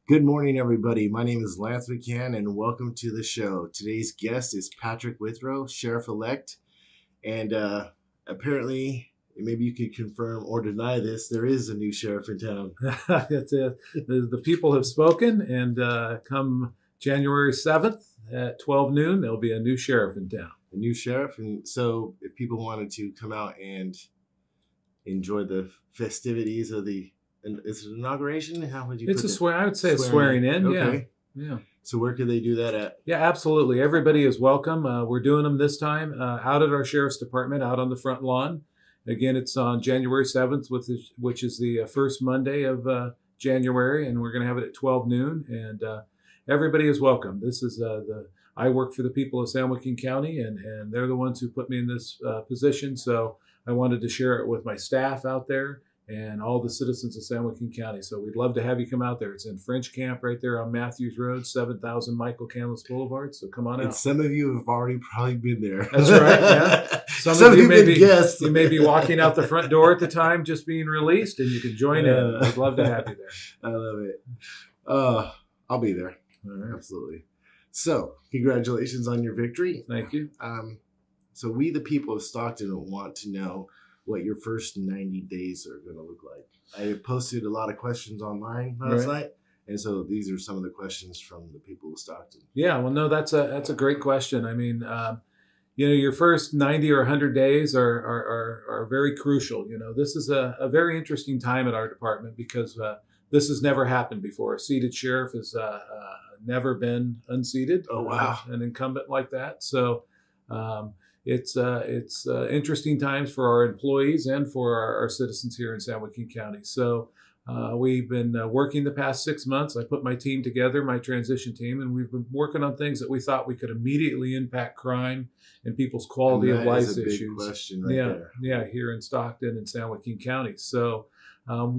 Good morning, everybody. My name is Lance McHan, and welcome to the show. Today's guest is Patrick Withrow, Sheriff-elect, and apparently, maybe you could confirm or deny this, there is a new sheriff in town. That's it. The people have spoken, and come January 7th at 12 noon, there'll be a new sheriff in town. A new sheriff, and so if people wanted to come out and enjoy the festivities of the is it inauguration? How would you? It's put a swear. I would say it's swearing in. Okay. Yeah. So where could they do that at? Yeah, absolutely. Everybody is welcome. We're doing them this time out at our sheriff's department, out on the front lawn. Again, it's on January 7th, which is the first Monday of January, and we're going to have it at 12 noon. And everybody is welcome. This is I work for the people of San Joaquin County, and they're the ones who put me in this position. So I wanted to share it with my staff out there and all the citizens of San Joaquin County. So we'd love to have you come out there. It's in French Camp right there on Matthews Road, 7000 Michael Canlis Boulevard. So come on out. And some of you have already probably been there. That's right, yeah. Some of you may be walking out the front door at the time just being released, and you can join in. I'd love to have you there. I love it. I'll be there. Right. Absolutely. So congratulations on your victory. Thank you. So we, the people of Stockton, want to know what your first 90 days are going to look like. I posted a lot of questions online last night, and so these are some of the questions from the people of Stockton. Yeah, well, no, that's a great question. I mean, your first 90 or 100 days are very crucial. This is a very interesting time at our department because this has never happened before. A seated sheriff has never been unseated. Oh, wow. An incumbent like that. So it's interesting times for our employees and for our citizens here in San Joaquin County. So we've been working the past 6 months. I put my team together, my transition team, and we've been working on things that we thought we could immediately impact crime and people's quality of life issues. Big question there. Yeah, here in Stockton and San Joaquin County. So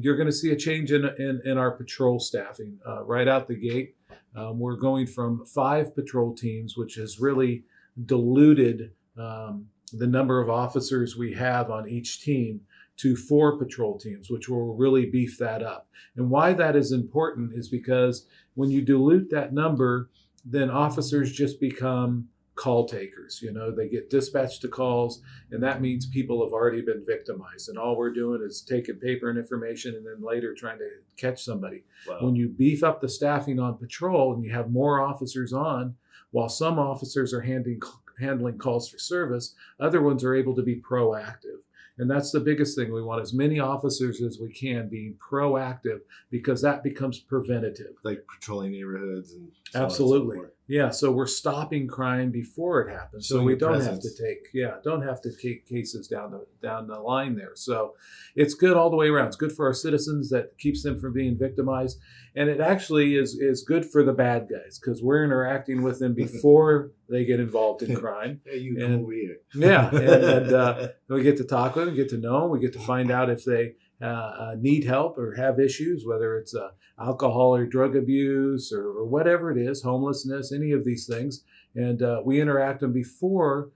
you're going to see a change in our patrol staffing right out the gate. We're going from 5 patrol teams, which has really diluted the number of officers we have on each team, to 4 patrol teams, which will really beef that up. And why that is important is because when you dilute that number, then officers just become call takers. They get dispatched to calls, and that means people have already been victimized. And all we're doing is taking paper and information and then later trying to catch somebody. Wow. When you beef up the staffing on patrol and you have more officers on, while some officers are handling calls for service, other ones are able to be proactive. And that's the biggest thing. We want as many officers as we can being proactive, because that becomes preventative. Like patrolling neighborhoods and absolutely. So on. Yeah, so we're stopping crime before it happens. So we don't have to take cases down the line there. So it's good all the way around. It's good for our citizens, that keeps them from being victimized. And it actually is good for the bad guys, because we're interacting with them before they get involved in crime. Hey, and we get to talk with them, get to know them. We get to find out if they need help or have issues, whether it's alcohol or drug abuse or whatever it is, homelessness, any of these things. And we interact them before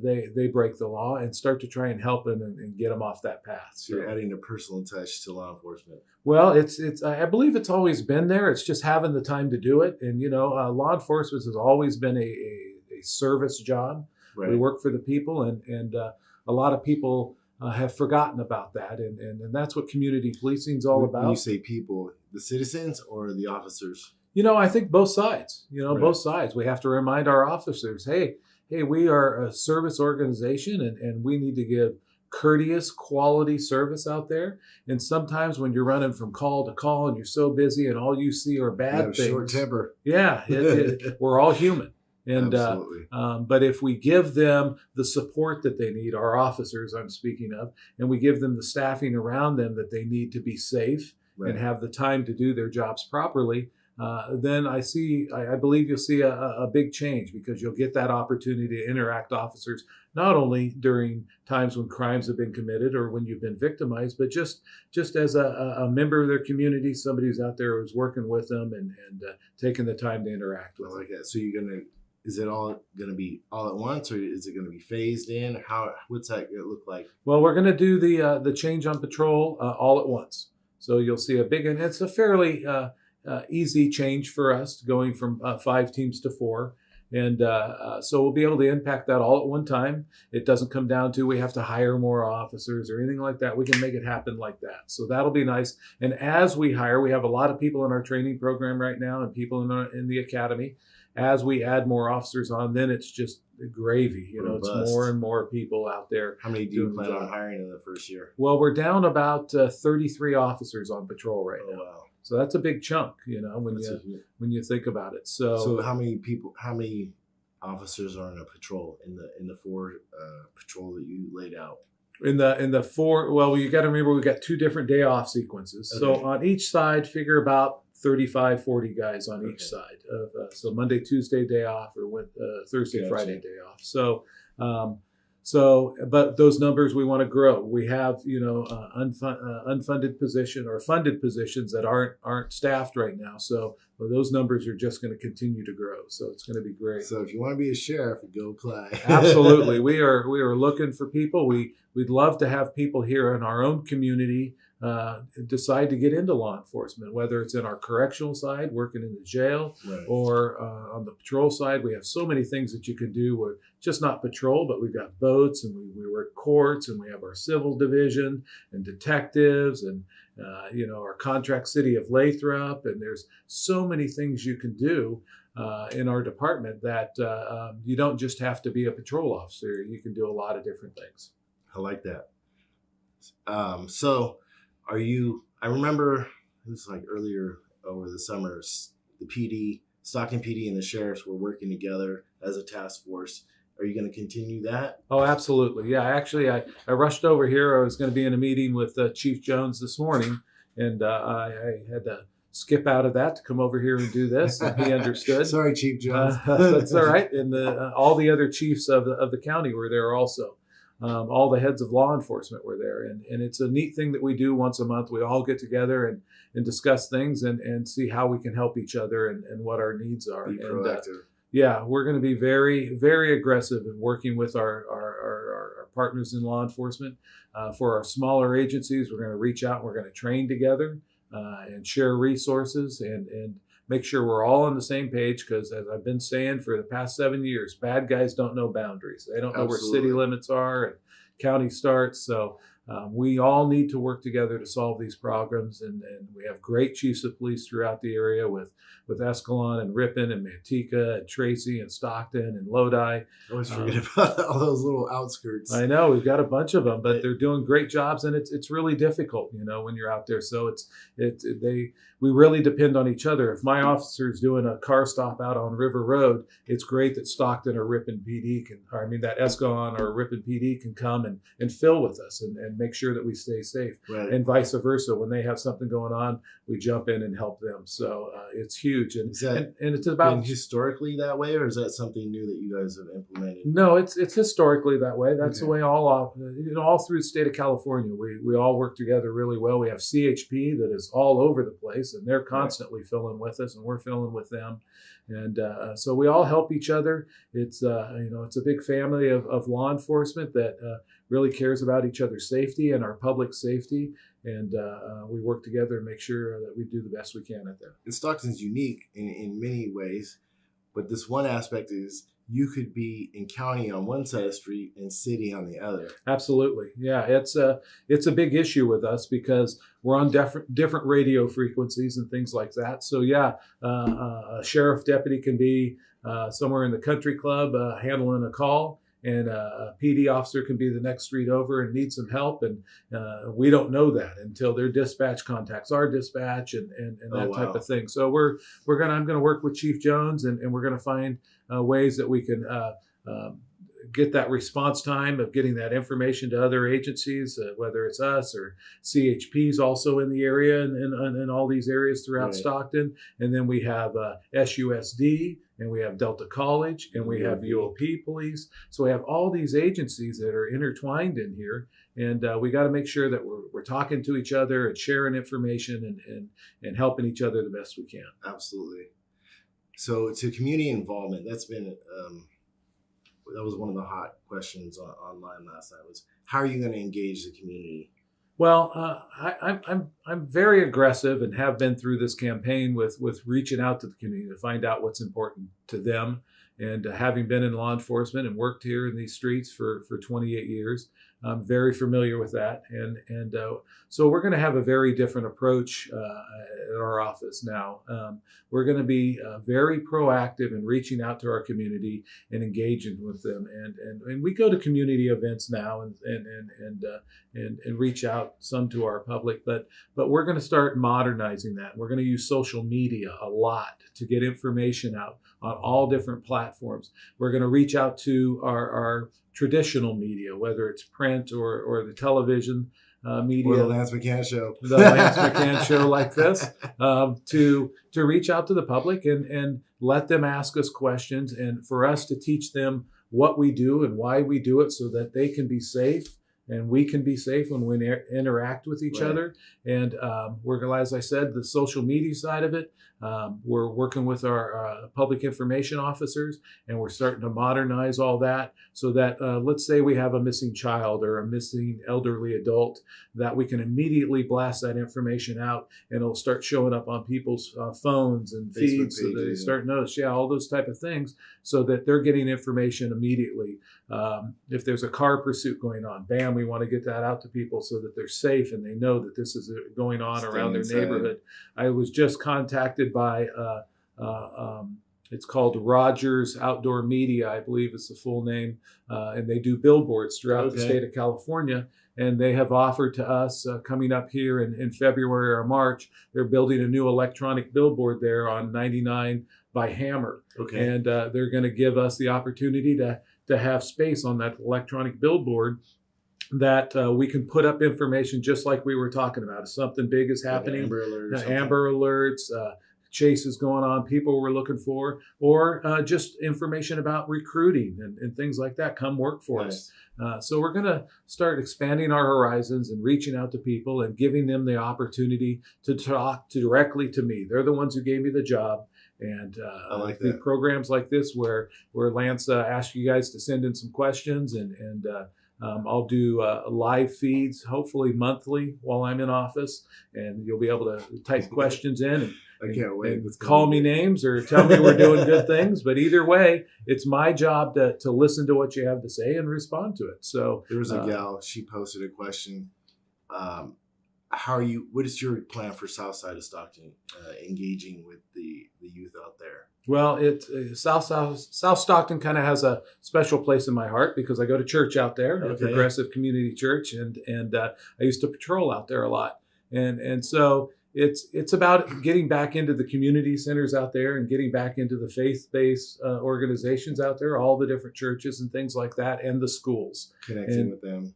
they break the law, and start to try and help them and get them off that path. So you're adding a personal touch to law enforcement. Well, it's I believe it's always been there. It's just having the time to do it. And, law enforcement has always been a service job. Right. We work for the people, and a lot of people have forgotten about that. And that's what community policing is all about. When you say people, the citizens or the officers? I think both sides. Right. Both sides. We have to remind our officers, hey, we are a service organization, and we need to give courteous, quality service out there. And sometimes when you're running from call to call and you're so busy and all you see are bad things. Short temper. Yeah, we're all human. And but if we give them the support that they need, our officers I'm speaking of, and we give them the staffing around them that they need to be safe and have the time to do their jobs properly, then I believe you'll see a big change, because you'll get that opportunity to interact officers, not only during times when crimes have been committed or when you've been victimized, but just as a member of their community, somebody who's out there who's working with them and taking the time to interact with them. I like that. So is it all going to be all at once, or is it going to be phased in? What's that going to look like? Well, we're going to do the change on patrol all at once. So you'll see a big, and it's a fairly easy change for us, going from 5 teams to 4. And so we'll be able to impact that all at one time. It doesn't come down to we have to hire more officers or anything like that. We can make it happen like that. So that'll be nice. And as we hire, we have a lot of people in our training program right now and people in the academy. As we add more officers on, then it's just gravy. Robust. It's more and more people out there. How many do you plan on hiring in the first year? Well, we're down about 33 officers on patrol right now. Wow. So that's a big chunk, when you think about it. So how many officers are on a patrol in the 4 patrol that you laid out? In the 4, well, you got to remember we've got 2 different day off sequences. Okay. So on each side, figure about 35, 40 guys on each side. So Monday, Tuesday day off, or Thursday, Friday day off. But those numbers we want to grow. We have, unfunded position or funded positions that aren't staffed right now. So those numbers are just going to continue to grow. So it's going to be great. So if you want to be a sheriff, go apply. Absolutely, we are looking for people. We'd love to have people here in our own community decide to get into law enforcement, whether it's in our correctional side, working in the jail, right, or on the patrol side. We have so many things that you can do. We're just not patrol, but we've got boats, and we work courts, and we have our civil division and detectives, and our contract city of Lathrop, and there's so many things you can do in our department that you don't just have to be a patrol officer. You can do a lot of different things. I like that. So I remember it was like earlier over the summers, the PD, Stockton PD and the sheriffs were working together as a task force. Are you going to continue that? Oh, absolutely. Yeah, actually, I rushed over here. I was going to be in a meeting with Chief Jones this morning, and I had to skip out of that to come over here and do this, and he understood. Sorry, Chief Jones. That's all right. And all the other chiefs of the county were there also. All the heads of law enforcement were there. And it's a neat thing that we do once a month. We all get together and discuss things and see how we can help each other and what our needs are. Be proactive. Yeah, we're going to be very, very aggressive in working with our partners in law enforcement. For our smaller agencies, we're going to reach out and we're going to train together and share resources and make sure we're all on the same page, because as I've been saying for the past 7 years, bad guys don't know boundaries. They don't know where city limits are and county starts. So we all need to work together to solve these problems. And we have great chiefs of police throughout the area with Escalon and Ripon and Manteca and Tracy and Stockton and Lodi. I always forget about all those little outskirts. I know, we've got a bunch of them, but they're doing great jobs, and it's really difficult, when you're out there. So we really depend on each other. If my officer's doing a car stop out on River Road, it's great that Stockton or Ripon PD that Escalon or Ripon PD can come and fill with us and make sure that we stay safe. Right. And vice versa. When they have something going on, we jump in and help them. So it's huge. And it's about been historically that way, or is that something new that you guys have implemented? No, it's historically that way. That's the way all through the state of California, we all work together really well. We have CHP that is all over the place, and they're constantly filling with us, and we're filling with them. And so we all help each other. It's it's a big family of law enforcement that really cares about each other's safety and our public safety. And we work together and make sure that we do the best we can at that. And Stockton's unique in many ways, but this one aspect is you could be in county on one side of the street and city on the other. Absolutely. Yeah, it's a big issue with us because we're on different radio frequencies and things like that. So yeah, a sheriff deputy can be somewhere in the country club handling a call, and a PD officer can be the next street over and need some help. And we don't know that until their dispatch contacts our dispatch and that type of thing. So I'm going to work with Chief Jones, and we're going to find ways that we can get that response time of getting that information to other agencies, whether it's us or CHP's also in the area and all these areas throughout Stockton. And then we have SUSD, and we have Delta College, and we have UOP Police. So we have all these agencies that are intertwined in here, and we got to make sure that we're talking to each other and sharing information and helping each other the best we can. Absolutely. So to community involvement, that's been that was one of the hot questions online last night, was how are you going to engage the community? Well, I'm very aggressive and have been through this campaign with reaching out to the community to find out what's important to them. And having been in law enforcement and worked here in these streets for 28 years, I'm very familiar with that. And so we're going to have a very different approach at our office now. We're going to be very proactive in reaching out to our community and engaging with them. And we go to community events now and reach out some to our public, but we're going to start modernizing that. We're going to use social media a lot to get information out on all different platforms. We're going to reach out to our traditional media, whether it's print or the television media, or the Lance McHan show, the Lance McHan show like this, to reach out to the public and let them ask us questions, and for us to teach them what we do and why we do it, so that they can be safe and we can be safe when we interact with each other. And we're, as I said, the social media side of it, we're working with our public information officers, and we're starting to modernize all that, so that let's say we have a missing child or a missing elderly adult, that we can immediately blast that information out, and it'll start showing up on people's phones and feeds, so they start to notice, all those type of things, so that they're getting information immediately. If there's a car pursuit going on, bam, we want to get that out to people so that they're safe and they know that this is going on around their neighborhood. I was just contacted by it's called Rogers Outdoor Media, I believe is the full name, and they do billboards throughout the state of California. And they have offered to us, coming up here in February or March, they're building a new electronic billboard there on 99 by Hammer. And they're going to give us the opportunity to have space on that electronic billboard that we can put up information just like we were talking about. If something big is happening, Amber Alerts, chases going on, people we're looking for, or just information about recruiting and things like that. Come work for us. So we're going to start expanding our horizons and reaching out to people and giving them the opportunity to talk directly to me. They're the ones who gave me the job. And I like the that. programs like this where Lance asks you guys to send in some questions, and I'll do live feeds, hopefully monthly, while I'm in office, and you'll be able to type questions in I can't wait. and call me names or tell me we're doing good things. But either way, it's my job to listen to what you have to say and respond to it. So there was a gal, she posted a question. What is your plan for South Side of Stockton, engaging with the youth out there? Well, South Stockton kind of has a special place in my heart because I go to church out there, a progressive community church, and I used to patrol out there a lot, and so it's about getting back into the community centers out there and getting back into the faith-based organizations out there, all the different churches and things like that, and the schools, connecting with them.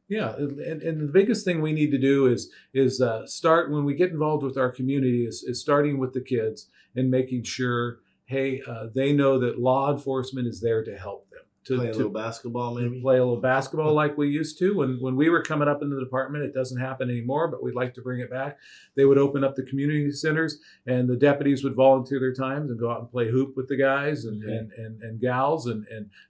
Yeah, and the biggest thing we need to do is start when we get involved with our community is starting with the kids and making sure, hey, they know that law enforcement is there to help them. Play a little basketball, maybe? Play a little basketball like we used to. When we were coming up in the department, it doesn't happen anymore, but we'd like to bring it back. They would open up the community centers, and the deputies would volunteer their times and go out and play hoop with the guys and gals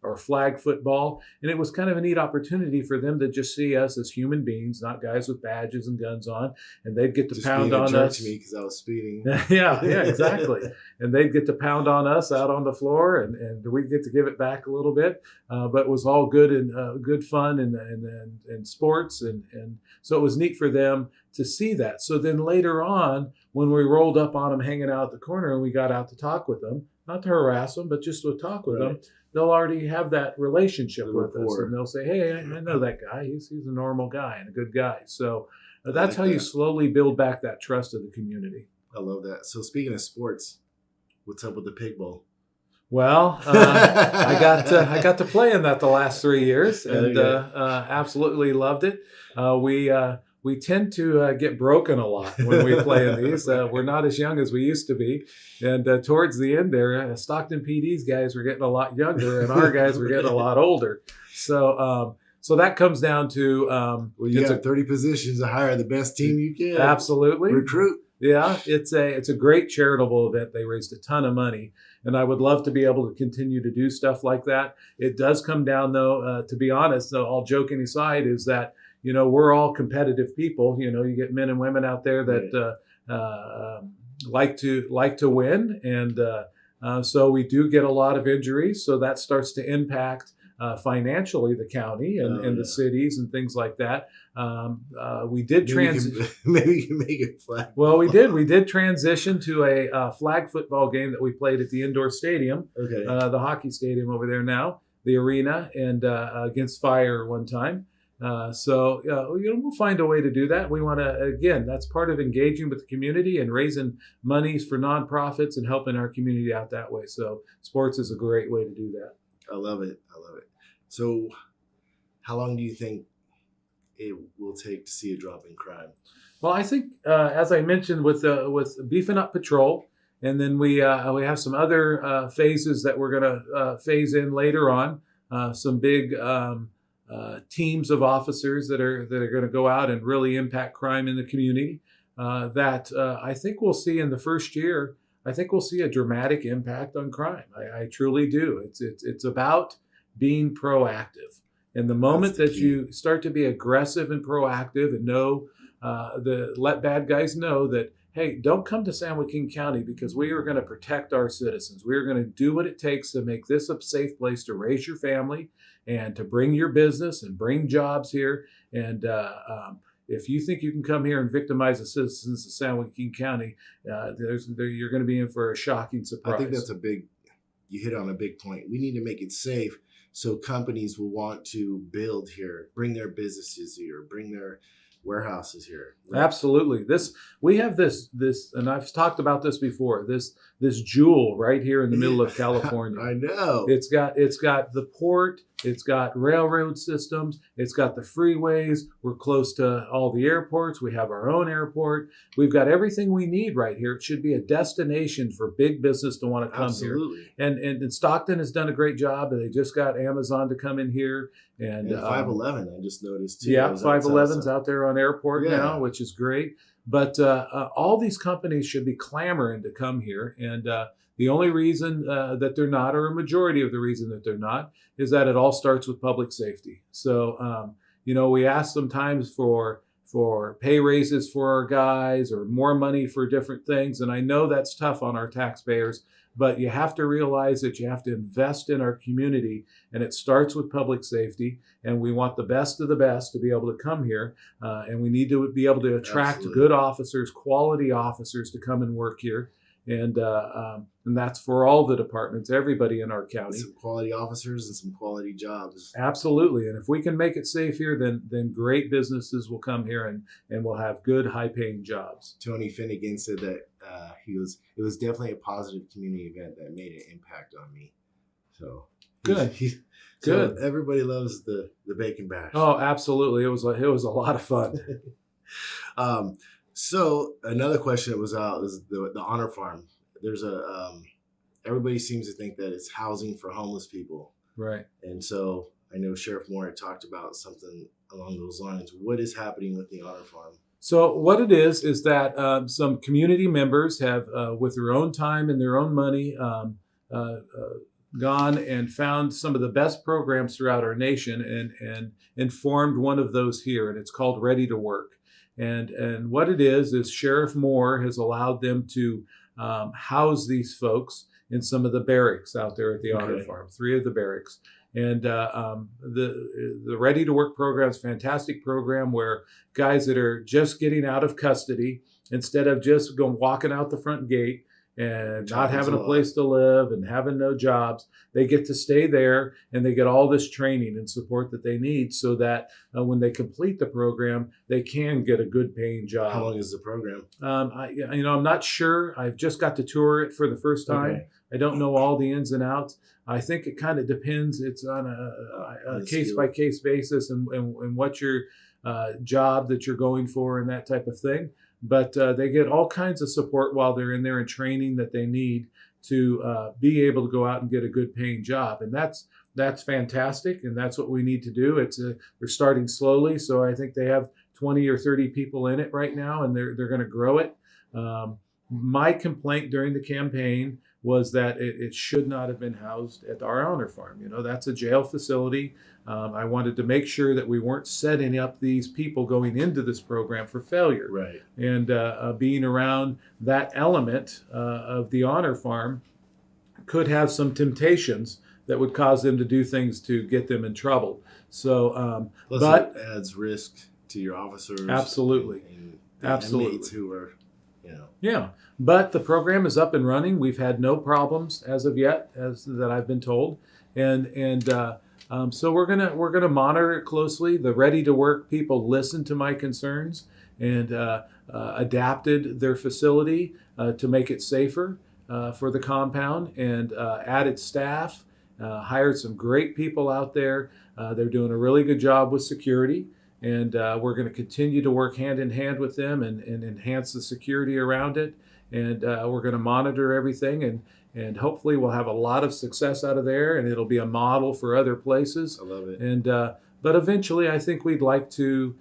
or flag football. And it was kind of a neat opportunity for them to just see us as human beings, not guys with badges and guns on. And they'd get to just pound on us. Me because I was speeding. yeah, exactly. And they'd get to pound on us out on the floor, and we'd get to give it back a little bit. But it was all good and good fun and sports, and so it was neat for them to see that. So then later on, when we rolled up on them hanging out at the corner and we got out to talk with them, not to harass them, but just to talk with them, they'll already have that relationship with us, and they'll say, "Hey, I know that guy. He's a normal guy and a good guy." So that's how you slowly build back that trust of the community. I love that. So speaking of sports, what's up with the Pig Bowl? Well, I got to play in that the last 3 years, and absolutely loved it. We tend to get broken a lot when we play in these. We're not as young as we used to be, and towards the end there, Stockton PD's guys were getting a lot younger, and our guys were getting a lot older. So that comes down to you got 30 positions to hire the best team you can. Absolutely, recruit. Yeah, it's a great charitable event. They raised a ton of money, and I would love to be able to continue to do stuff like that. It does come down, though, to be honest, though, all joking aside, is that we're all competitive people. You get men and women out there that like to win, and so we do get a lot of injuries. So that starts to impact financially the county and the cities and things like that. We did maybe you can make it flag. Well, we did transition to a flag football game that we played at the indoor stadium, the hockey stadium over there now, the arena, and against Fire one time. So we'll find a way to do that. We want to, again, that's part of engaging with the community and raising monies for nonprofits and helping our community out that way. So sports is a great way to do that. I love it. So how long do you think it will take to see a drop in crime? Well, I think, as I mentioned, with beefing up patrol, and then we have some other phases that we're going to phase in later on. Some big teams of officers that are going to go out and really impact crime in the community. That I think we'll see in the first year. I think we'll see a dramatic impact on crime. I truly do. It's about being proactive. And the moment that you start to be aggressive and proactive and let bad guys know that, hey, don't come to San Joaquin County because we are going to protect our citizens. We are going to do what it takes to make this a safe place to raise your family and to bring your business and bring jobs here. And if you think you can come here and victimize the citizens of San Joaquin County, you're going to be in for a shocking surprise. I think that's you hit on a big point. We need to make it safe so companies will want to build here, bring their businesses here, bring their warehouses here. Right? Absolutely. We have this, and I've talked about this before. This jewel right here in the middle of California. I know. It's got the port. It's got railroad systems. It's got the freeways. We're close to all the airports. We have our own airport. We've got everything we need right here. It should be a destination for big business to want to come Absolutely. here. And Stockton has done a great job. They just got Amazon to come in here. And 511, I just noticed too. Yeah, 511's out there on airport now, which is great. But all these companies should be clamoring to come here. And the only reason that they're not, or a majority of the reason that they're not, is that it all starts with public safety. So, we ask sometimes for pay raises for our guys or more money for different things. And I know that's tough on our taxpayers, but you have to realize that you have to invest in our community, and it starts with public safety. And we want the best of the best to be able to come here, and we need to be able to attract good officers, quality officers to come and work here. And that's for all the departments, everybody in our county. Some quality officers and some quality jobs. Absolutely. And if we can make it safe here, then great businesses will come here and we'll have good, high-paying jobs. Tony Finnegan said that it was definitely a positive community event that made an impact on me. So good. Good. Everybody loves the bacon bash. Oh, absolutely. It was a lot of fun. So another question that was out is the Honor Farm. There's everybody seems to think that it's housing for homeless people. Right. And so I know Sheriff Moore had talked about something along those lines. What is happening with the Honor Farm? So what it is that some community members have, with their own time and their own money, gone and found some of the best programs throughout our nation and formed one of those here, and it's called Ready to Work. And what it is Sheriff Moore has allowed them to house these folks in some of the barracks out there at the Honor Farm, 3 of the barracks. And the Ready to Work program is a fantastic program where guys that are just getting out of custody, instead of just walking out the front gate and not having a place to live and having no jobs, they get to stay there and they get all this training and support that they need so that when they complete the program, they can get a good paying job. How long is the program? I'm not sure. I've just got to tour it for the first time. Okay. I don't know all the ins and outs. I think it kind of depends. It's on a case-by-case basis and what your job that you're going for and that type of thing. But they get all kinds of support while they're in there and training that they need to be able to go out and get a good paying job. And that's fantastic. And that's what we need to do. They're starting slowly. So I think they have 20 or 30 people in it right now, and they're going to grow it. My complaint during the campaign was that it should not have been housed at our honor farm. That's a jail facility. I wanted to make sure that we weren't setting up these people going into this program for failure. Right. And being around that element of the honor farm could have some temptations that would cause them to do things to get them in trouble. So, Plus but it adds risk to your officers. absolutely, And the absolutely. inmates who are, Yeah, but the program is up and running. We've had no problems as of yet, as that I've been told, and so we're gonna monitor it closely. The ready to work people listened to my concerns and adapted their facility to make it safer for the compound, and added staff, hired some great people out there. They're doing a really good job with security. And we're going to continue to work hand in hand with them and enhance the security around it. And we're going to monitor everything, and hopefully we'll have a lot of success out of there, and it'll be a model for other places. I love it. And but eventually, I think we'd like to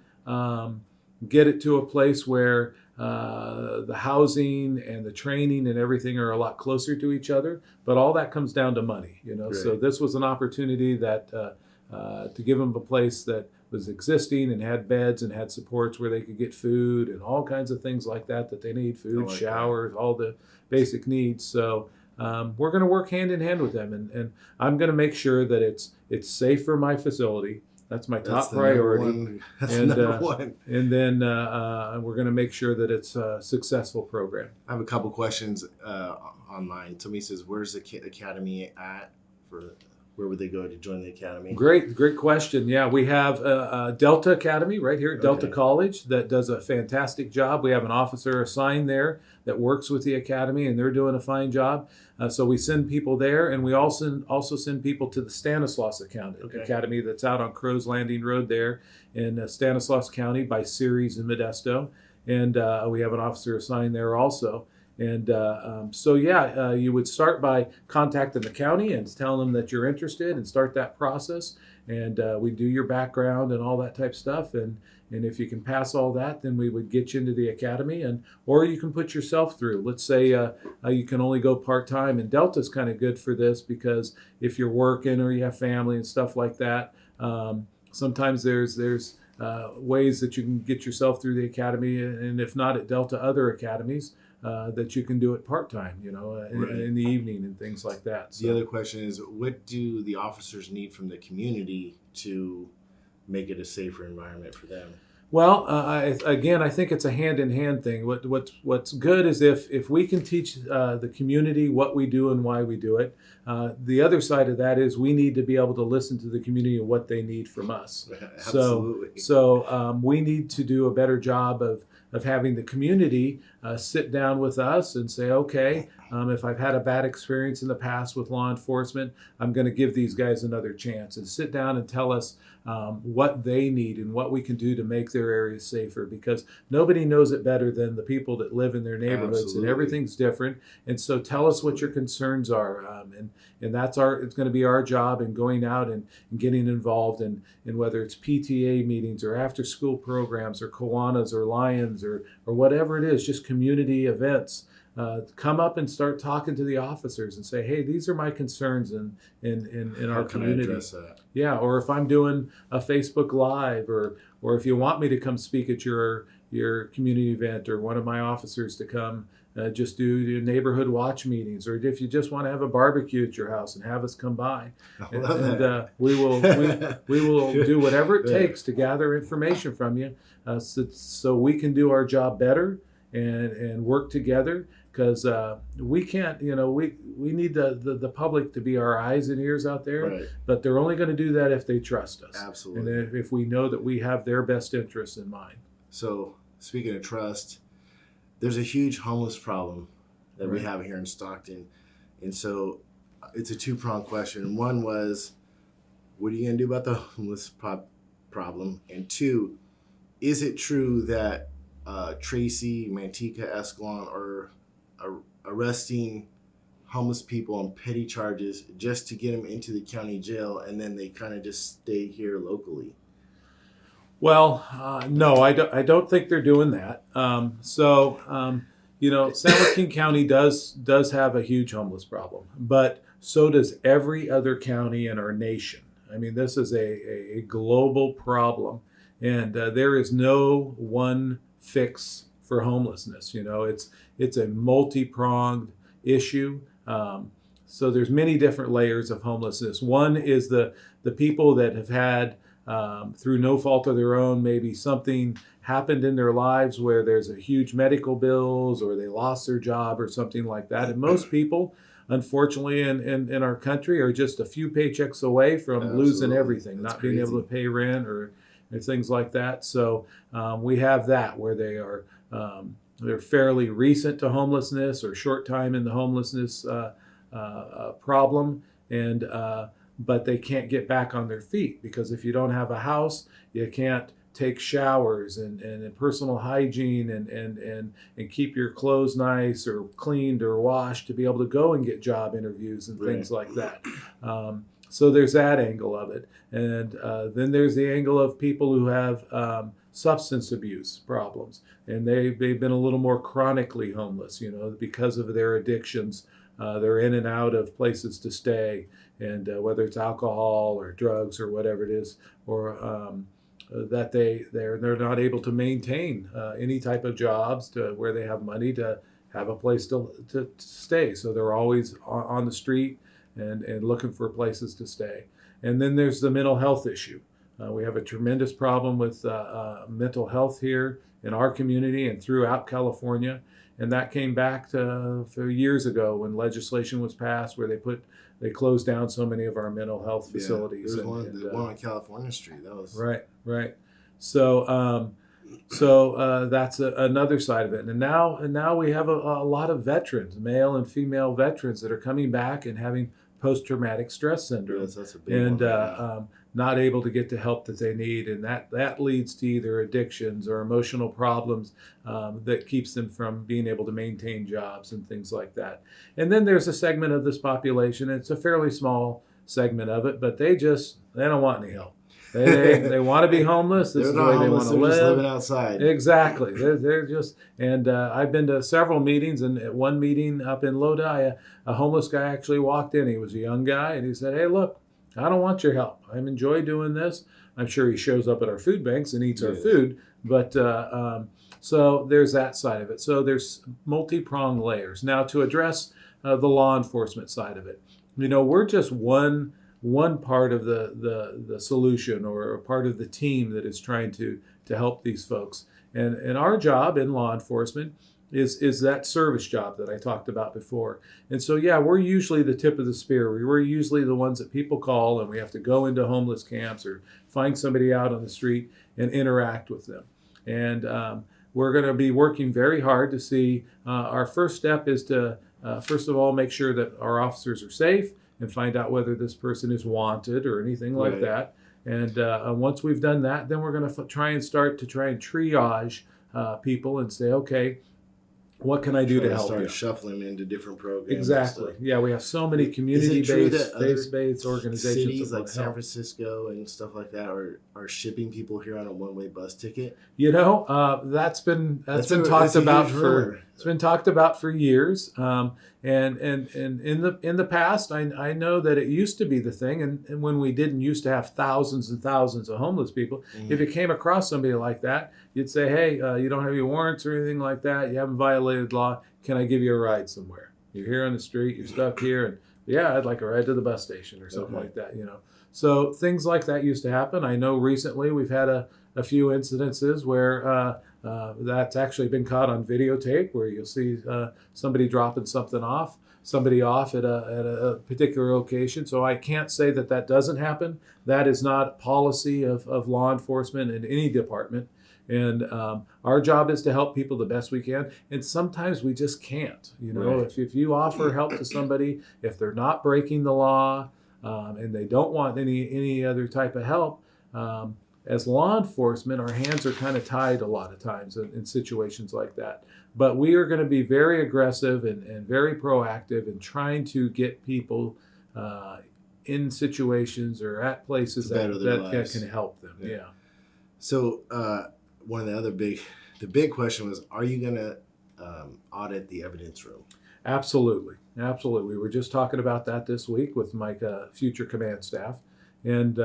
get it to a place where the housing and the training and everything are a lot closer to each other. But all that comes down to money, Right. So this was an opportunity that to give them a place that was existing and had beds and had supports where they could get food and all kinds of things like that they need, food, like showers, all the basic needs. So we're going to work hand in hand with them, and I'm going to make sure that it's safe for my facility. That's my top priority. That's And, number one. And then we're going to make sure that it's a successful program. I have a couple questions online. Somebody says, "Where's the academy at? Where would they go to join the academy?" Great question. Yeah, we have Delta Academy right here at Delta Okay. College that does a fantastic job. We have an officer assigned there that works with the academy, and they're doing a fine job. So we send people there, and we also send people to the Stanislaus Academy that's out on Crow's Landing Road there in Stanislaus County by Ceres and Modesto. And we have an officer assigned there also. And you would start by contacting the county and telling them that you're interested and start that process. And we do your background and all that type stuff. And if you can pass all that, then we would get you into the academy, or you can put yourself through. Let's say you can only go part-time, and Delta's kind of good for this because if you're working or you have family and stuff like that, sometimes there's ways that you can get yourself through the academy, and if not at Delta, other academies. That you can do it part-time, in the evening and things like that. So. The other question is, what do the officers need from the community to make it a safer environment for them? Well, I think it's a hand-in-hand thing. What's good is if we can teach the community what we do and why we do it. The other side of that is we need to be able to listen to the community and what they need from us. Absolutely. So we need to do a better job of having the community sit down with us and say, okay, if I've had a bad experience in the past with law enforcement, I'm going to give these guys another chance, and sit down and tell us what they need and what we can do to make their areas safer, because nobody knows it better than the people that live in their neighborhoods. Absolutely. And everything's different. And so tell us what your concerns are. And it's going to be our job in going out and getting involved in whether it's PTA meetings or after school programs or Kiwanis or Lions or whatever it is, just community events. Come up and start talking to the officers and say, hey, these are my concerns in our community. Address that? Yeah, or if I'm doing a Facebook Live, or if you want me to come speak at your community event, or one of my officers to come just do neighborhood watch meetings, or if you just want to have a barbecue at your house and have us come by, we will do whatever it takes to gather information from you, so we can do our job better and work together. Because we can't, we need the public to be our eyes and ears out there, Right. But they're only going to do that if they trust us. Absolutely. And if we know that we have their best interests in mind. So, speaking of trust, there's a huge homeless problem that we Right. have here in Stockton. And so it's a two-pronged question. One was, what are you going to do about the homeless problem? And two, is it true that Tracy, Manteca, Escalon are arresting homeless people on petty charges just to get them into the county jail, and then they kind of just stay here locally? Well, no, I don't think they're doing that. San Joaquin County does have a huge homeless problem, but so does every other county in our nation. I mean, this is a global problem, and there is no one fix for homelessness. It's a multi-pronged issue. So there's many different layers of homelessness. One is the people that have had, through no fault of their own, maybe something happened in their lives where there's a huge medical bills or they lost their job or something like that. And most people, unfortunately, in our country are just a few paychecks away from losing everything, That's not being able to pay rent or things like that. So we have that where they're fairly recent to homelessness or short time in the homelessness problem, and but they can't get back on their feet, because if you don't have a house, you can't take showers and personal hygiene and keep your clothes nice or cleaned or washed to be able to go and get job interviews and things like that. So there's that angle of it. And then there's the angle of people who have substance abuse problems, and they've been a little more chronically homeless, because of their addictions. They're in and out of places to stay, and whether it's alcohol or drugs or whatever it is, or that they're not able to maintain any type of jobs to where they have money to have a place to stay. So they're always on the street and looking for places to stay. And then there's the mental health issue. We have a tremendous problem with mental health here in our community and throughout California. And that came back for years ago when legislation was passed where they closed down so many of our mental health facilities. There's one on California Street. That was right. So that's another side of it. And now we have a lot of veterans, male and female veterans, that are coming back and having post-traumatic stress syndrome. Yes, that's a big one. Not able to get the help that they need, and that leads to either addictions or emotional problems that keeps them from being able to maintain jobs and things like that. And then there's a segment of this population, and it's a fairly small segment of it, but they don't want any help. They want to be homeless. This is the way they want to live. They're just living outside. Exactly. They're just, and I've been to several meetings, and at one meeting up in Lodi, a homeless guy actually walked in. He was a young guy, and he said, "Hey, look, I don't want your help. I enjoy doing this." I'm sure he shows up at our food banks and eats our food, but so there's that side of it. So there's multi-pronged layers. Now, to address the law enforcement side of it, we're just one part of the solution, or a part of the team that is trying to help these folks. And our job in law enforcement is that service job that I talked about before. And so, we're usually the tip of the spear. We're usually the ones that people call, and we have to go into homeless camps or find somebody out on the street and interact with them. And we're going to be working very hard to see, our first step is to, first of all, make sure that our officers are safe and find out whether this person is wanted or anything like that. And once we've done that, then we're going to try and triage people and say, okay, what can I do to help you? Start shuffling into different programs. Exactly. Yeah, we have so many community-based, faith-based organizations. Cities like San Francisco and stuff like that are shipping people here on a one-way bus ticket. That's been talked about for years. And in the past, I know that it used to be the thing, and when we didn't used to have thousands and thousands of homeless people, if you came across somebody like that, you'd say, "Hey, you don't have your warrants or anything like that. You haven't violated law. Can I give you a ride somewhere? You're here on the street. You're stuck here, and I'd like a ride to the bus station or something like that." So things like that used to happen. I know recently we've had a few incidences where that's actually been caught on videotape, where you'll see somebody dropping somebody off at a particular location. So I can't say that doesn't happen. That is not policy of law enforcement in any department. And our job is to help people the best we can. And sometimes we just can't. If you offer help to somebody, if they're not breaking the law and they don't want any other type of help, as law enforcement, our hands are kind of tied a lot of times in situations like that. But we are going to be very aggressive and very proactive in trying to get people in situations or at places that can help them. Yeah. So one of the big question was, are you going to audit the evidence room? Absolutely. Absolutely. We were just talking about that this week with my future command staff. And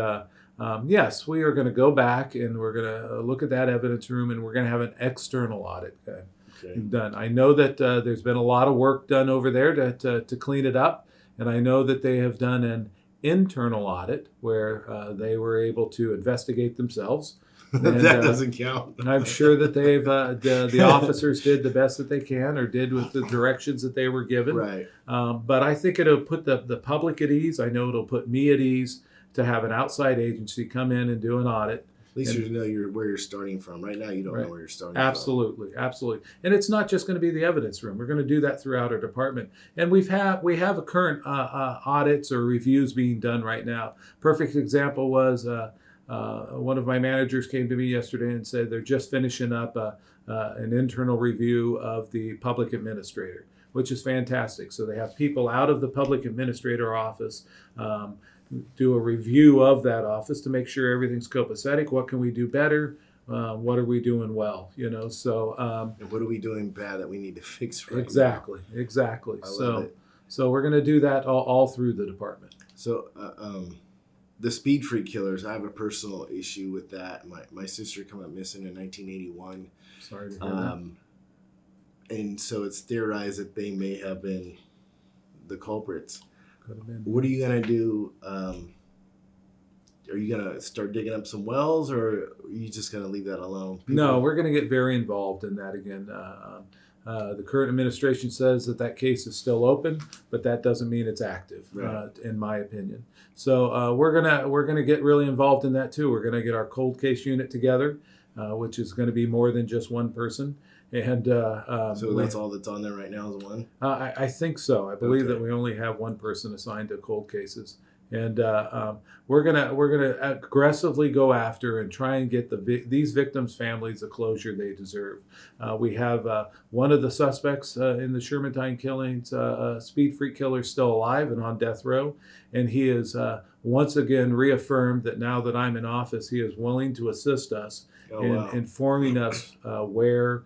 yes, we are going to go back and we're going to look at that evidence room, and we're going to have an external audit done. I know that there's been a lot of work done over there to clean it up. And I know that they have done an internal audit where they were able to investigate themselves. And, that doesn't count. I'm sure that they've the officers did the best that they can, or did with the directions that they were given. Right. But I think it'll put the public at ease. I know it'll put me at ease to have an outside agency come in and do an audit. At least you know where you're starting from. Right now, you don't know where you're starting Absolutely, from. Absolutely. And it's not just going to be the evidence room. We're going to do that throughout our department. And we have a current audits or reviews being done right now. Perfect example was one of my managers came to me yesterday and said they're just finishing up an internal review of the public administrator, which is fantastic. So they have people out of the public administrator office do a review of that office to make sure everything's copacetic. What can we do better? What are we doing well? So and what are we doing bad that we need to fix right exactly now? Exactly. I love it. So we're going to do that all through the department. So the speed freak killers, I have a personal issue with that. My sister came up missing in 1981. Sorry to hear that. And so it's theorized that they may have been the culprits. Could have been. What are you going to do? Are you going to start digging up some wells, or are you just going to leave that alone? No, we're going to get very involved in that again. The current administration says that case is still open, but that doesn't mean it's active, right. In my opinion. So we're gonna get really involved in that too. We're gonna get our cold case unit together, which is going to be more than just one person. And so that's all that's on there right now is one? I think so. I believe that we only have one person assigned to cold cases. And we're gonna aggressively go after and try and get these victims' families the closure they deserve. We have one of the suspects in the Shermantine killings, speed freak killer, still alive and on death row, and he is once again reaffirmed that now that I'm in office, he is willing to assist us in informing us where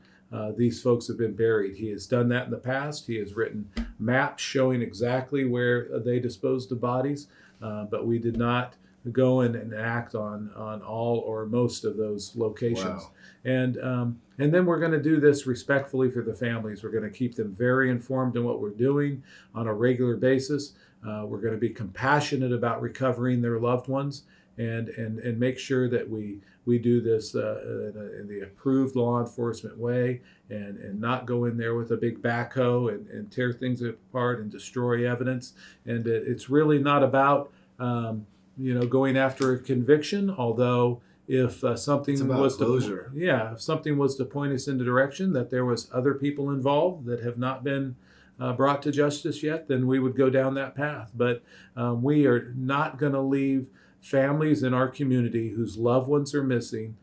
these folks have been buried. He has done that in the past. He has written maps showing exactly where they disposed of bodies. But we did not go and act on all or most of those locations. Wow. And then we're going to do this respectfully for the families. We're going to keep them very informed in what we're doing on a regular basis. We're going to be compassionate about recovering their loved ones and make sure that we do this in the approved law enforcement way and not go in there with a big backhoe and tear things apart and destroy evidence. And it's really not about going after a conviction, although if something was closure. If something was to point us in the direction that there was other people involved that have not been brought to justice yet, then we would go down that path. But we are not going to leave families in our community whose loved ones are missing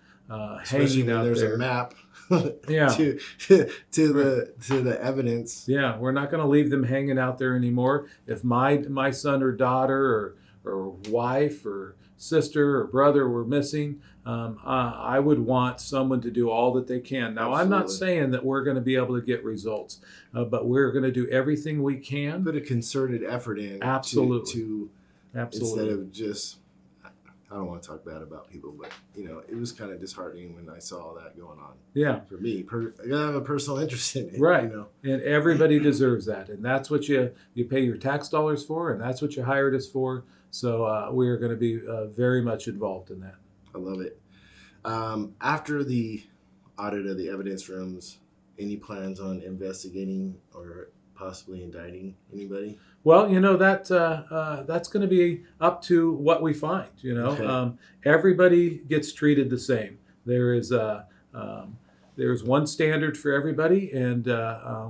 hanging out there's there. A map yeah. to the evidence. Yeah, we're not going to leave them hanging out there anymore. If my son or daughter or wife or sister or brother were missing, I would want someone to do all that they can. Now, Absolutely. I'm not saying that we're going to be able to get results, but we're going to do everything we can. Put a concerted effort in. Absolutely. Instead of just, I don't want to talk bad about people, but it was kind of disheartening when I saw that going on. Yeah. For me, I gotta have a personal interest in it. Right. And everybody deserves that, and that's what you pay your tax dollars for, and that's what you hired us for. So we are going to be very much involved in that. I love it. After the audit of the evidence rooms, any plans on investigating or possibly indicting anybody? Well, that's going to be up to what we find. Okay. Everybody gets treated the same. There's one standard for everybody, and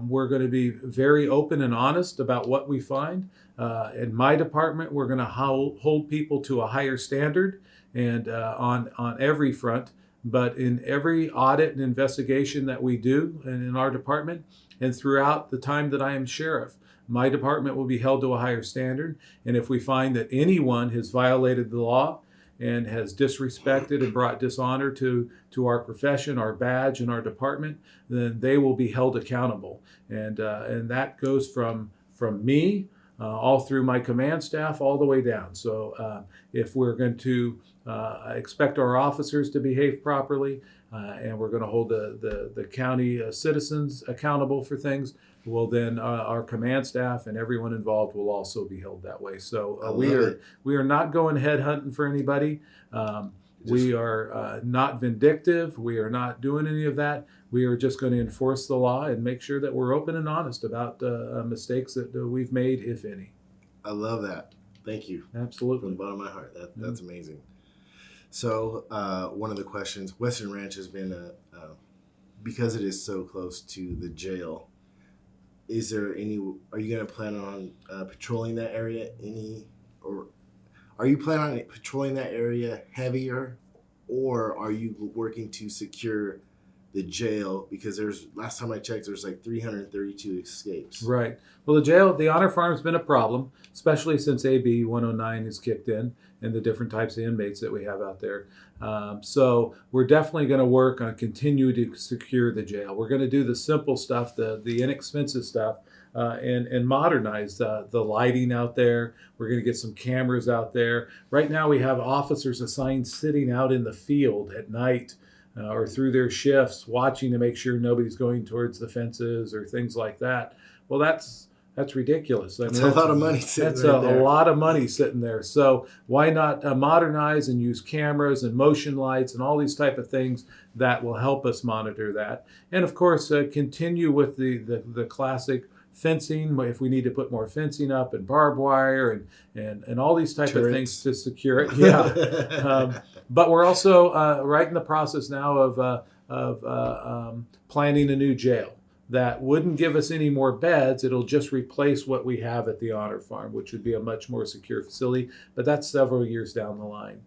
we're going to be very open and honest about what we find. In my department, we're going to hold people to a higher standard, and on every front. But in every audit and investigation that we do in our department, and throughout the time that I am sheriff, my department will be held to a higher standard. And if we find that anyone has violated the law and has disrespected and brought dishonor to our profession, our badge, and our department, then they will be held accountable. And that goes from me all through my command staff all the way down. So if we're going to expect our officers to behave properly, and we're going to hold the county citizens accountable for things, well, then our command staff and everyone involved will also be held that way. So we are not going head hunting for anybody. We are not vindictive. We are not doing any of that. We are just going to enforce the law and make sure that we're open and honest about mistakes that we've made, if any. I love that. Thank you. Absolutely. From the bottom of my heart. That's amazing. So one of the questions, Western Ranch has been, because it is so close to the jail, are you going to plan on patrolling that area or are you planning on patrolling that area heavier, or are you working to secure the jail? Because last time I checked, there's like 332 escapes. Right. Well, the honor farm's been a problem, especially since AB 109 has kicked in and the different types of inmates that we have out there. So we're definitely going to work on continue to secure the jail. We're going to do the simple stuff, the inexpensive stuff, and modernize the lighting out there. We're going to get some cameras out there. Right now we have officers assigned sitting out in the field at night or through their shifts, watching to make sure nobody's going towards the fences or things like that. Well, that's ridiculous. That's a lot of money sitting there. That's a lot of money sitting there. So why not modernize and use cameras and motion lights and all these type of things that will help us monitor that. And of course, continue with the classic fencing if we need to put more fencing up and barbed wire and all these type of things to secure it. Yeah. But we're also right in the process now of planning a new jail that wouldn't give us any more beds. It'll just replace what we have at the Honor Farm, which would be a much more secure facility. But that's several years down the line.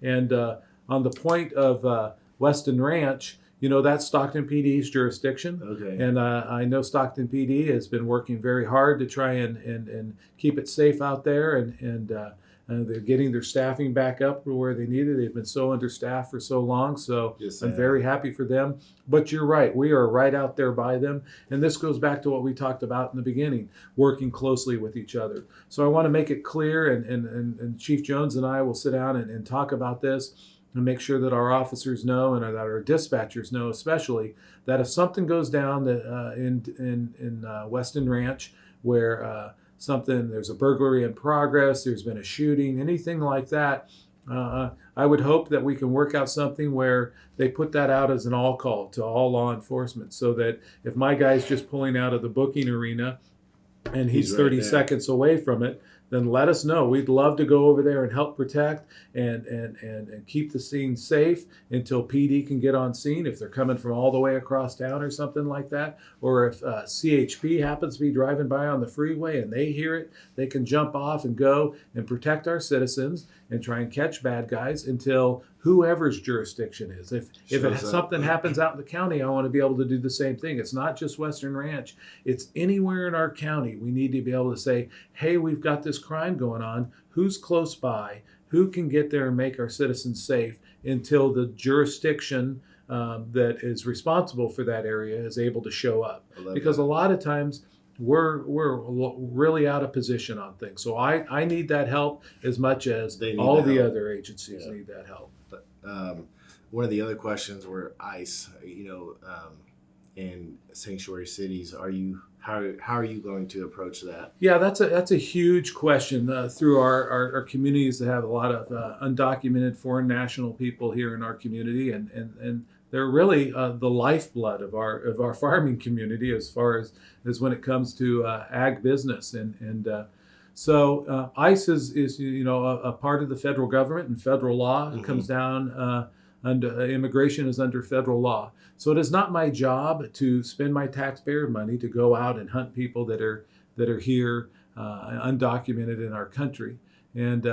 And on the point of Weston Ranch, that's Stockton PD's jurisdiction. Okay. And I know Stockton PD has been working very hard to try and keep it safe out there, and they're getting their staffing back up where they need it. They've been so understaffed for so long, so yes, I'm very happy for them. But you're right, we are right out there by them. And this goes back to what we talked about in the beginning, working closely with each other. So I want to make it clear, and Chief Jones and I will sit down and talk about this and make sure that our officers know and that our dispatchers know especially that if something goes down in Weston Ranch where there's a burglary in progress, there's been a shooting, anything like that, I would hope that we can work out something where they put that out as an all call to all law enforcement, so that if my guy's just pulling out of the booking arena and he's 30 seconds away from it, then let us know. We'd love to go over there and help protect and keep the scene safe until PD can get on scene if they're coming from all the way across town or something like that. Or if CHP happens to be driving by on the freeway and they hear it, they can jump off and go and protect our citizens and try and catch bad guys until whoever's jurisdiction is. If something happens out in the county, I want to be able to do the same thing. It's not just Western Ranch. It's anywhere in our county. We need to be able to say, hey, we've got this crime going on. Who's close by? Who can get there and make our citizens safe until the jurisdiction that is responsible for that area is able to show up? Because a lot of times we're really out of position on things. So I need that help as much as all the other agencies need that help. One of the other questions were ICE, in sanctuary cities. How are you going to approach that? Yeah, that's a huge question through our communities that have a lot of undocumented foreign national people here in our community, and they're really the lifeblood of our farming community as far as when it comes to ag business, so ICE is a part of the federal government and federal law. It comes down under immigration is under federal law. So it is not my job to spend my taxpayer money to go out and hunt people that are here undocumented in our country, and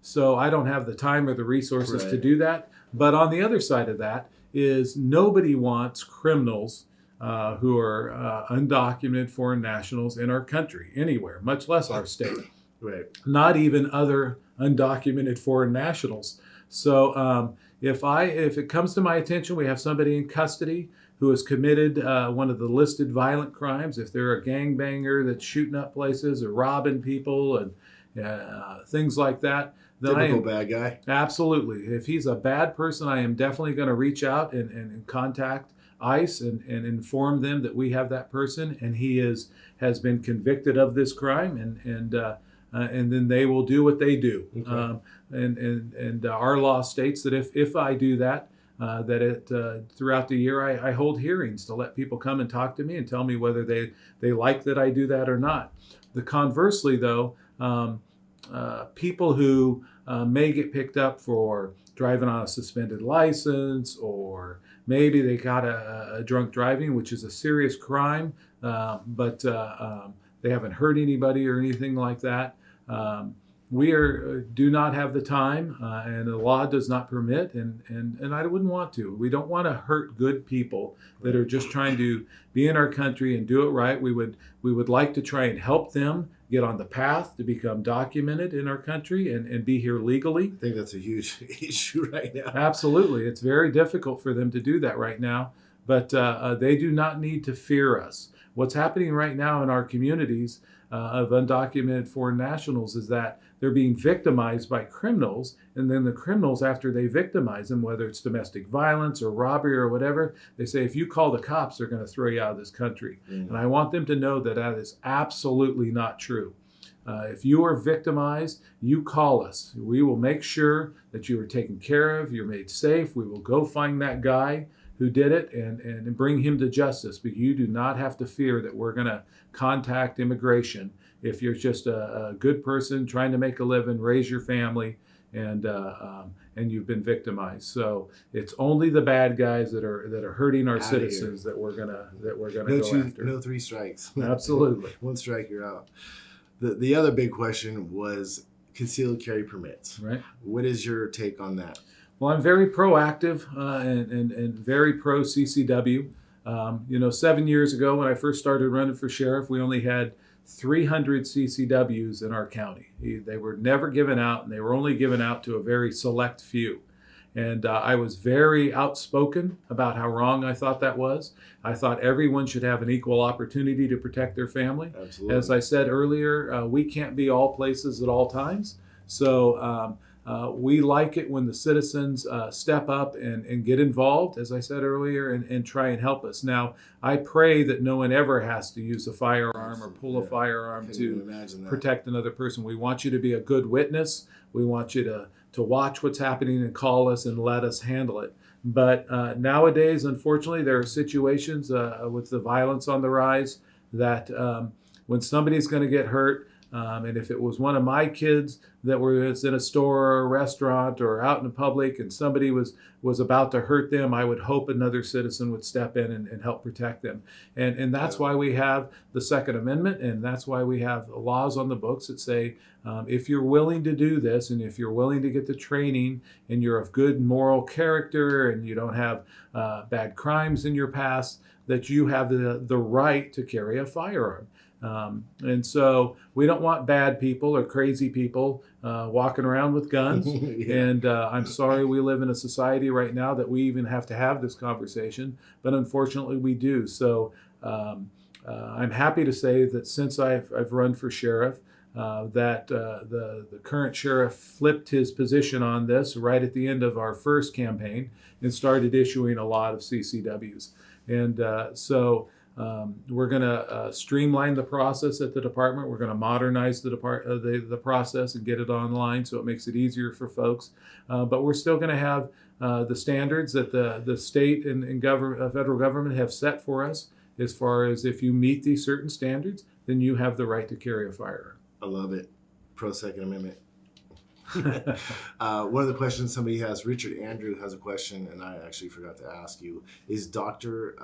so I don't have the time or the resources to do that. But on the other side of that is nobody wants criminals who are undocumented foreign nationals in our country anywhere, much less our state. Right. not even other undocumented foreign nationals. So if it comes to my attention, we have somebody in custody who has committed one of the listed violent crimes. If they're a gangbanger that's shooting up places or robbing people and things like that, then Typical bad guy. Absolutely. If he's a bad person, I am definitely going to reach out and contact ICE and inform them that we have that person and he has been convicted of this crime, and then they will do what they do. Okay. And our law states that if I do that, throughout the year I hold hearings to let people come and talk to me and tell me whether they like that I do that or not. Conversely, though, people who may get picked up for driving on a suspended license, or maybe they got a drunk driving, which is a serious crime, but they haven't hurt anybody or anything like that. We do not have the time, and the law does not permit, and I wouldn't want to. We don't want to hurt good people that are just trying to be in our country and do it right. We would like to try and help them get on the path to become documented in our country and be here legally. I think that's a huge issue right now. Absolutely. It's very difficult for them to do that right now, but they do not need to fear us. What's happening right now in our communities of undocumented foreign nationals is that they're being victimized by criminals, and then the criminals, after they victimize them, whether it's domestic violence or robbery or whatever, they say, if you call the cops, they're going to throw you out of this country. Mm. And I want them to know that that is absolutely not true. If you are victimized, you call us. We will make sure that you are taken care of, you're made safe. We will go find that guy who did it and bring him to justice. But you do not have to fear that we're going to contact immigration if you're just a good person trying to make a living, raise your family, and you've been victimized. So it's only the bad guys that are hurting our citizens that we're gonna go after. No 3 strikes. Absolutely. 1 strike, you're out. The other big question was concealed carry permits. Right. What is your take on that? Well, I'm very proactive and very pro CCW. 7 years ago when I first started running for sheriff, we only had 300 CCWs in our county. They were never given out, and they were only given out to a very select few. And I was very outspoken about how wrong I thought that was. I thought everyone should have an equal opportunity to protect their family. Absolutely. As I said earlier, we can't be all places at all times. So we like it when the citizens step up and get involved, as I said earlier, and try and help us. Now, I pray that no one ever has to use a firearm or pull a firearm to protect another person. We want you to be a good witness. We want you to watch what's happening and call us and let us handle it. But nowadays, unfortunately, there are situations with the violence on the rise that when somebody's going to get hurt, and if it was one of my kids that was in a store or a restaurant or out in public and somebody was about to hurt them, I would hope another citizen would step in and help protect them. And that's why we have the Second Amendment, and that's why we have laws on the books that say if you're willing to do this, and if you're willing to get the training, and you're of good moral character, and you don't have bad crimes in your past, that you have the right to carry a firearm. And so we don't want bad people or crazy people walking around with guns. Yeah. And I'm sorry we live in a society right now that we even have to have this conversation, but unfortunately we do. So I'm happy to say that since I've run for sheriff, that the current sheriff flipped his position on this right at the end of our first campaign and started issuing a lot of CCWs. And so we're going to streamline the process at the department. We're going to modernize the process and get it online so it makes it easier for folks. But we're still going to have the standards that the state and federal government have set for us, as far as if you meet these certain standards, then you have the right to carry a firearm. I love it. Pro Second Amendment. One of the questions somebody has, Richard Andrew has a question, and I actually forgot to ask you, is Dr.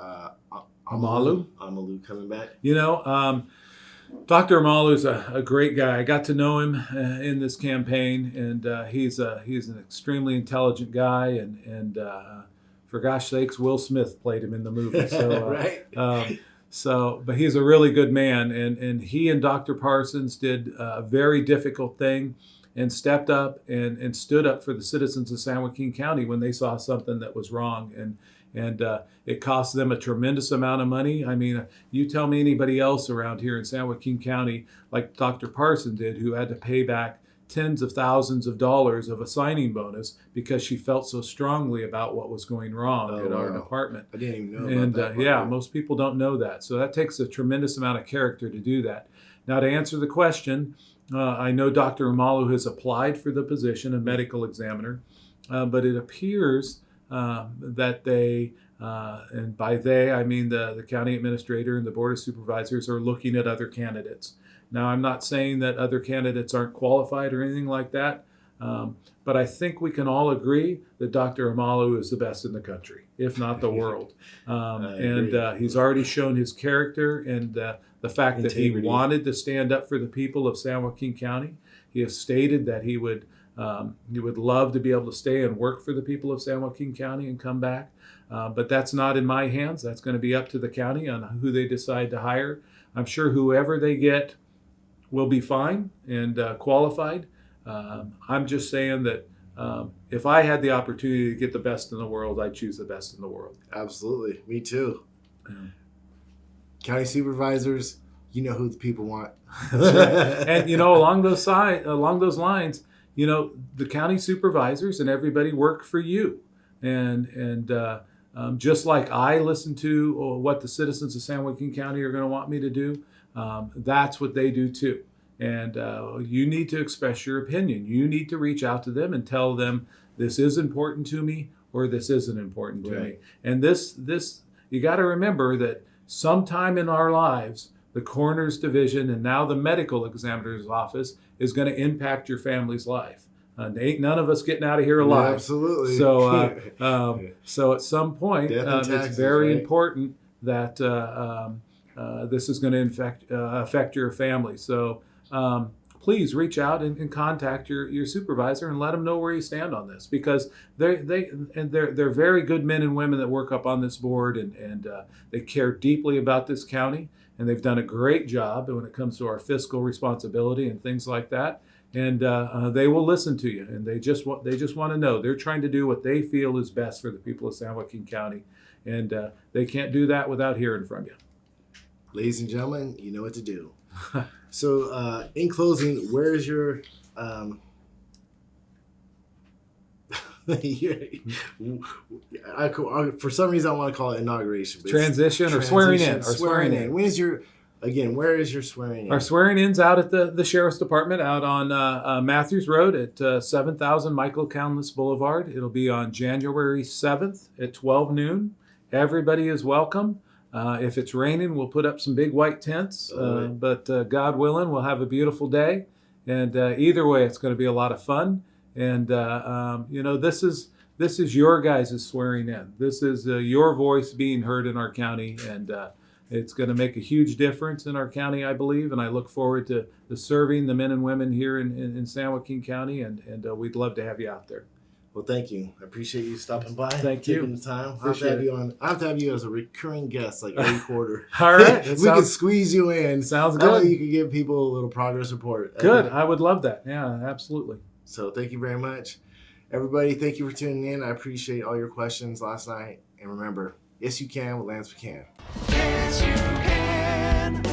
Amalu coming back? Dr. Amalu is a great guy. I got to know him in this campaign, and he's an extremely intelligent guy, and for gosh sakes, Will Smith played him in the movie. So, right. But he's a really good man, and he and Dr. Parsons did a very difficult thing and stepped up and stood up for the citizens of San Joaquin County when they saw something that was wrong. And it cost them a tremendous amount of money. I mean, you tell me anybody else around here in San Joaquin County, like Dr. Parsons did, who had to pay back tens of thousands of dollars of a signing bonus because she felt so strongly about what was going wrong at our department. I didn't even know about that. Yeah, most people don't know that. So that takes a tremendous amount of character to do that. Now, to answer the question, I know Dr. Amalu has applied for the position of medical examiner, but it appears that they, and by they I mean the county administrator and the board of supervisors, are looking at other candidates. Now, I'm not saying that other candidates aren't qualified or anything like that, but I think we can all agree that Dr. Amalu is the best in the country, if not the world. And he's already shown his character and the fact that he wanted to stand up for the people of San Joaquin County. He has stated that he would love to be able to stay and work for the people of San Joaquin County and come back. But that's not in my hands. That's going to be up to the county on who they decide to hire. I'm sure whoever they get will be fine and qualified. I'm just saying that if I had the opportunity to get the best in the world, I'd choose the best in the world. Absolutely. Me too. County supervisors, you know who the people want. That's right. And, along those lines, the county supervisors and everybody work for you. And just like I listen to what the citizens of San Joaquin County are going to want me to do, that's what they do too. And you need to express your opinion. You need to reach out to them and tell them this is important to me or this isn't important to me. And this you got to remember that sometime in our lives, the coroner's division and now the medical examiner's office is going to impact your family's life. Ain't none of us getting out of here alive. Yeah, absolutely. So at some point, it's very important that this is going to affect your family. So please reach out and contact your supervisor and let them know where you stand on this, because they're very good men and women that work up on this board, and they care deeply about this county, and they've done a great job when it comes to our fiscal responsibility and things like that. And they will listen to you, and they just want to know they're trying to do what they feel is best for the people of San Joaquin County, and they can't do that without hearing from you. Ladies and gentlemen, you know what to do. So, in closing, where is your for some reason I want to call it inauguration. Transition or swearing in. When is your where is your swearing in? Our swearing in's out at the Sheriff's Department out on Matthews Road at 7000 Michael Countless Boulevard. It'll be on January 7th at 12 noon. Everybody is welcome. If it's raining, we'll put up some big white tents, but God willing, we'll have a beautiful day. And either way, it's going to be a lot of fun. And this is your guys' swearing in. This is your voice being heard in our county, and it's going to make a huge difference in our county, I believe. And I look forward to serving the men and women here in San Joaquin County, and we'd love to have you out there. Well, thank you. I appreciate you stopping by. Thank you. Taking the time. I have to have you as a recurring guest, like every quarter. All right. We can squeeze you in. Sounds that good. way you can give people a little progress report. Good. I would love that. Yeah, absolutely. So thank you very much. Everybody, thank you for tuning in. I appreciate all your questions last night. And remember, yes, you can with Lance McHan. Yes, you can.